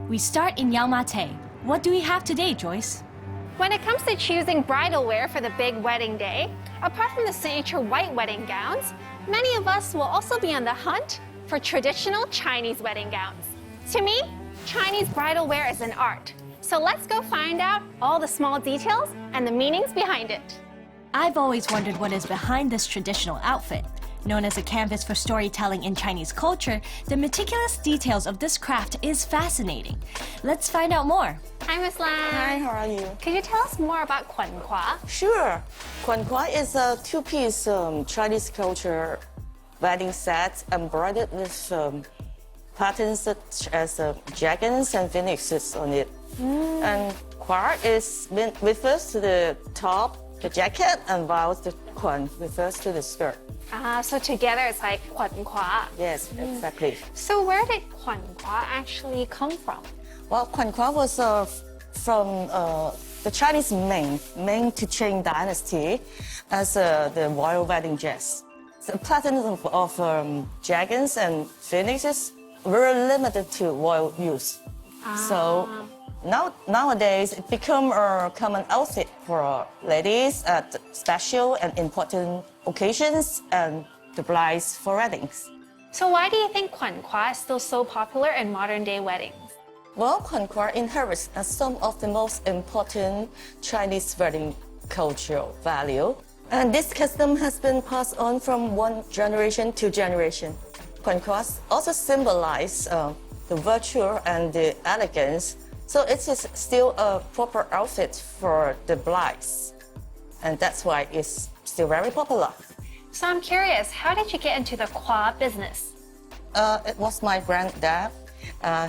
We start in Yau Ma Tei. What do we have today, Joyce? When it comes to choosing bridal wear for the big wedding day, apart from the signature white wedding gowns, many of us will also be on the hunt for traditional Chinese wedding gowns. To me, Chinese bridal wear is an art. So let's go find out all the small details and the meanings behind it. I've always wondered what is behind this traditional outfit. Known as a canvas for storytelling in Chinese culture, the meticulous details of this craft is fascinating. Let's find out more. Hi, Miss Lan. Hi, how are you? Could you tell us more about Kuan Kwa? Sure. Kuan Kwa is a two-piece Chinese culture wedding set embroidered with patterns such as dragons and phoenixes on it. And Kwa refers to the top, the jacket, and while the Kuan refers to the skirt. So together it's like Kuan Kwa. Yes, exactly. So where did Kuan Kwa actually come from? Well, Kuan Kwa was from the Chinese Ming to Qing dynasty as the royal wedding dress. The patterns of dragons and phoenixes were limited to royal use. So nowadays it become a common outfit for ladies at special and important occasions and the brides for weddings. So why do you think Kuan Kwa is still so popular in modern day weddings? Well, Kuan Kwa inherits some of the most important Chinese wedding cultural value. And this custom has been passed on from one generation to generation. Kuan Kwa also symbolize the virtue and the elegance. So it is still a proper outfit for the brides. And that's why it's still very popular. So I'm curious, how did you get into the Kwa business? It was my granddad.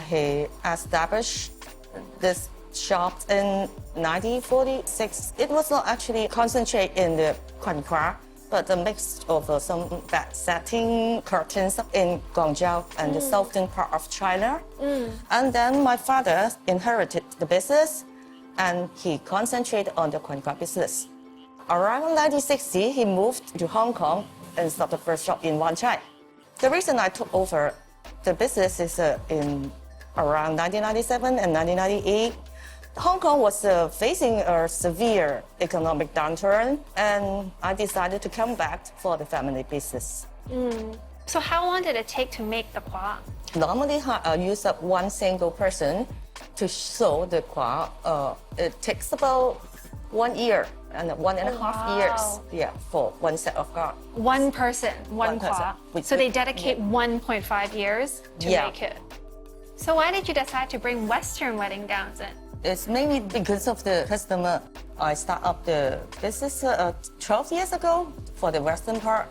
He established this shop in 1946. It was not actually concentrated in the Kuan Kwa, but a mix of some bed setting curtains in Guangzhou and the southern part of China. And then my father inherited the business and he concentrated on the Kuan Kwa business. Around 1960, he moved to Hong Kong and started the first shop in Wan Chai. The reason I took over the business is in around 1997 and 1998. Hong Kong was facing a severe economic downturn, and I decided to come back for the family business. So how long did it take to make the Kwa? Normally, I use up one single person to sew the Kwa. It takes about 1 year and 1.5 years, for one set of garb. One person, one Kwa. So they dedicate 1.5 years to make it. So why did you decide to bring Western wedding gowns in? It's mainly because of the customer. I started up the business 12 years ago for the Western part.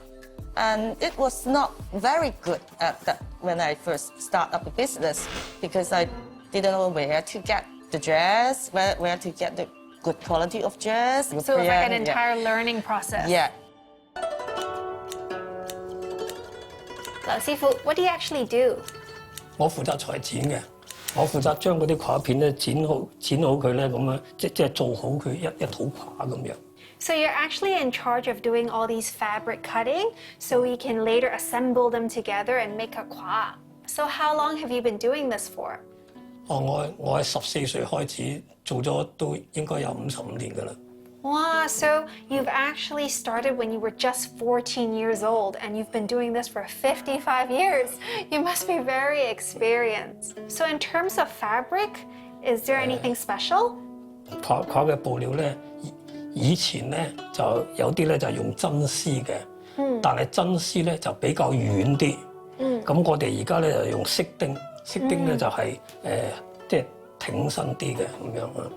And it was not very good at that when I first started up the business because I didn't know where to get the dress, where to get the good quality of dress. So it was like an entire learning process. Yeah. 老師傅, what do you actually do? 我負責裁剪嘅，我負責將嗰啲褂片咧剪好佢咧，咁樣即係做好佢一套褂咁樣。So you're actually in charge of doing all these fabric cutting, so we can later assemble them together and make a kwa. So how long have you been doing this for? 我喺14歲開始做咗都應該有55年㗎啦。Wow, so you've actually started when you were just 14 years old and you've been doing this for 55 years. You must be very experienced. So in terms of fabric, is there anything special? 褂嘅布料咧，以前咧就有啲咧就用真絲嘅，但係真絲咧就比較軟啲。咁我哋而家咧就用飾丁，飾丁咧就係即係挺身啲嘅咁樣啊。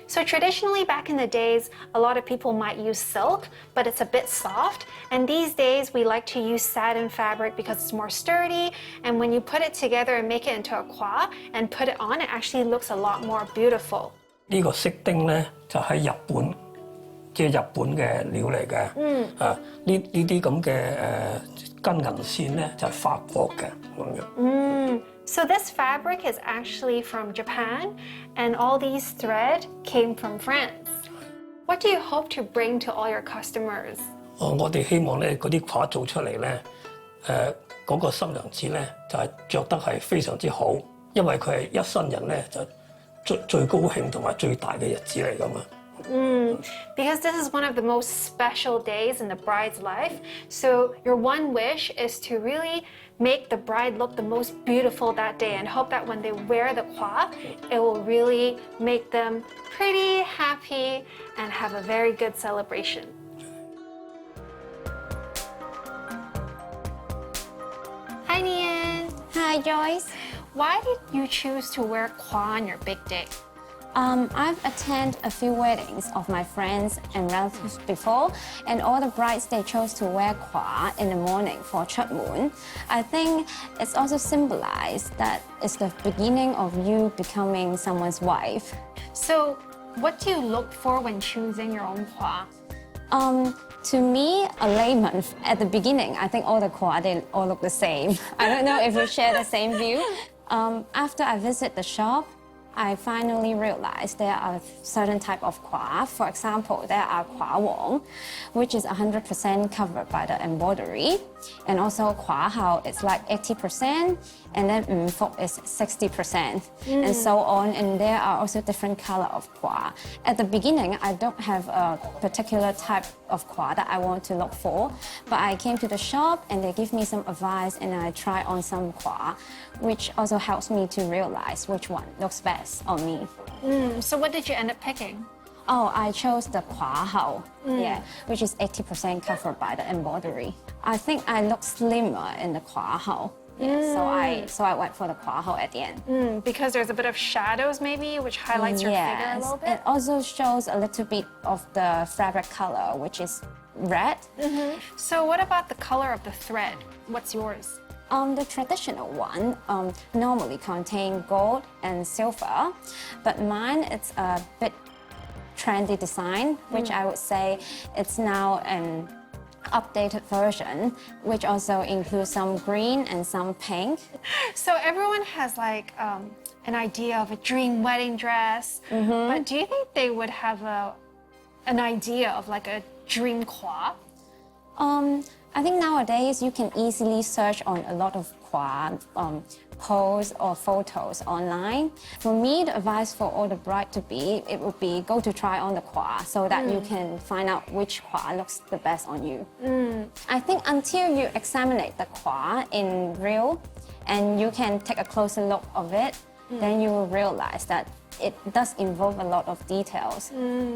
So traditionally back in the days, a lot of people might use silk, but it's a bit soft. And these days we like to use satin fabric because it's more sturdy. And when you put it together and make it into a kwa and put it on, it actually looks a lot more beautiful. 呢個飾丁咧就喺日本，即係日本嘅料嚟嘅。呢啲咁嘅金銀線咧就係法國嘅咁樣。So this fabric is actually from Japan, and all these thread came from France. What do you hope to bring to all your customers? 我哋希望咧嗰啲褂做出嚟咧，嗰個新娘子咧就係着得係非常之好，因為佢係一生人咧就最高興同埋最大嘅日子嚟㗎嘛。Because this is one of the most special days in the bride's life. So your one wish is to really make the bride look the most beautiful that day and hope that when they wear the kwa, it will really make them pretty, happy, and have a very good celebration. Hi, Nian. Hi, Joyce. Why did you choose to wear kwa on your big day? I've attended a few weddings of my friends and relatives before, and all the brides, they chose to wear kwa in the morning for Chut Moon. I think it's also symbolized that it's the beginning of you becoming someone's wife. So, what do you look for when choosing your own kwa? To me, a layman, at the beginning, I think all the kwa, they all look the same. I don't know if you share the same view. After I visit the shop, I finally realized there are certain type of kwa. For example, there are kwa wong, which is 100% covered by the embroidery, and also kwa hao, it's like 80%, and then fok is 60%, and so on. And there are also different color of kwa. At the beginning, I don't have a particular type of kwa that I want to look for, but I came to the shop and they give me some advice, and I try on some kwa, which also helps me to realize which one looks best on me. So what did you end up picking? Oh, I chose the kwa hao, yeah, which is 80% covered by the embroidery. I think I look slimmer in the kwa hao. Yeah, so I went for the kwa hao at the end. Because there's a bit of shadows maybe, which highlights your figure a little bit? It also shows a little bit of the fabric color, which is red. So what about the color of the thread? What's yours? The traditional one normally contain gold and silver, but mine it's a bit trendy design, which I would say it's now an updated version, which also includes some green and some pink. So everyone has like an idea of a dream wedding dress, but do you think they would have an idea of like a dream kwa? I think nowadays you can easily search on a lot of kwa posts or photos online. For me, the advice for all the bride to be, it would be go to try on the kwa so that you can find out which kwa looks the best on you. I think until you examine the kwa in real and you can take a closer look of it, then you will realize that it does involve a lot of details.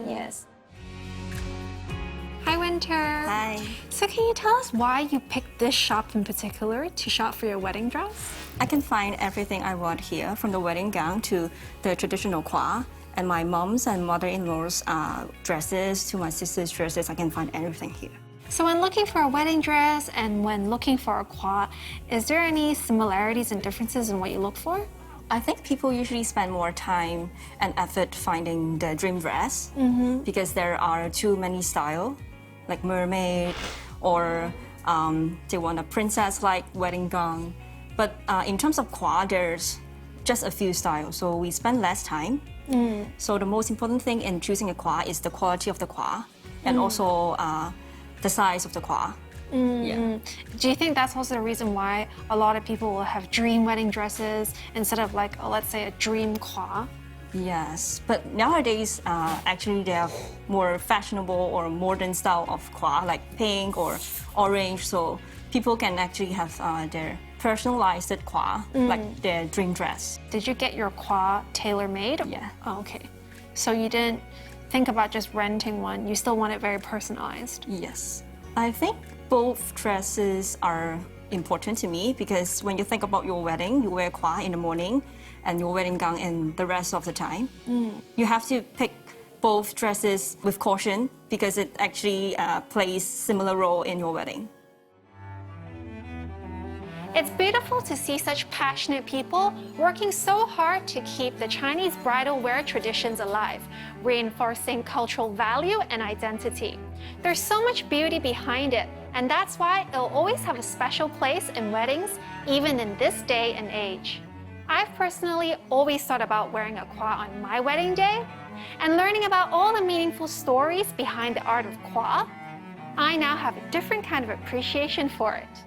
Yes. Hi, Winter. Hi. So can you tell us why you picked this shop in particular to shop for your wedding dress? I can find everything I want here, from the wedding gown to the traditional kwa, and my mom's and mother-in-law's dresses to my sister's dresses. I can find everything here. So when looking for a wedding dress and when looking for a kwa, is there any similarities and differences in what you look for? I think people usually spend more time and effort finding the dream dress because there are too many styles, like mermaid, or they want a princess-like wedding gown. But in terms of kwa, there's just a few styles, so we spend less time. So the most important thing in choosing a kwa is the quality of the kwa, and also the size of the kwa. Yeah. Do you think that's also the reason why a lot of people will have dream wedding dresses instead of like, let's say, a dream kwa? Yes, but nowadays, actually, they have more fashionable or modern style of kwa, like pink or orange, so people can actually have their personalized kwa, like their dream dress. Did you get your kwa tailor-made? Yeah. Oh, okay. So you didn't think about just renting one, you still want it very personalized? Yes. I think both dresses are important to me because when you think about your wedding, you wear kwa in the morning and your wedding gown in the rest of the time. You have to pick both dresses with caution because it actually plays similar role in your wedding. It's beautiful to see such passionate people working so hard to keep the Chinese bridal wear traditions alive, reinforcing cultural value and identity. There's so much beauty behind it, and that's why it'll always have a special place in weddings, even in this day and age. I've personally always thought about wearing a kwa on my wedding day, and learning about all the meaningful stories behind the art of kwa, I now have a different kind of appreciation for it.